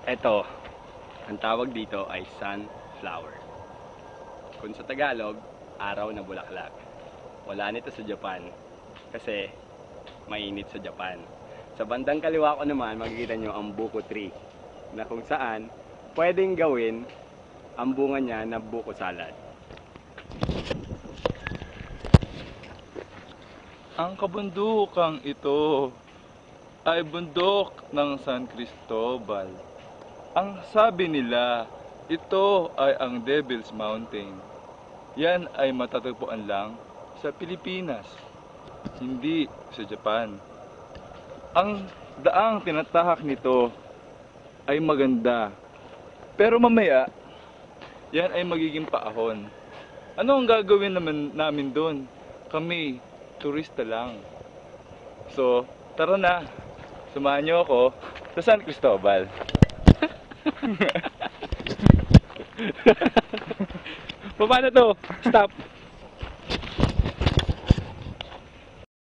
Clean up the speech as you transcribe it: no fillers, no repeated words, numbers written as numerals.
Eto, ang tawag dito ay sunflower. Kung sa Tagalog, araw na bulaklak. Wala nito sa Japan kasi mainit sa Japan. Sa bandang kaliwa ko naman, makikita nyo ang buko tree na kung saan pwedeng gawin ang bunga niya na buko salad. Ang kabundukang ito ay bundok ng San Cristobal. Ang sabi nila, ito ay ang Devil's Mountain. Yan ay matatagpuan lang sa Pilipinas, hindi sa Japan. Ang daang tinatahak nito ay maganda. Pero mamaya, yan ay magiging paahon. Ano ang gagawin namin doon? Kami, turista lang. So, tara na. Samahan niyo ako sa San Cristobal. Paano to? Stop.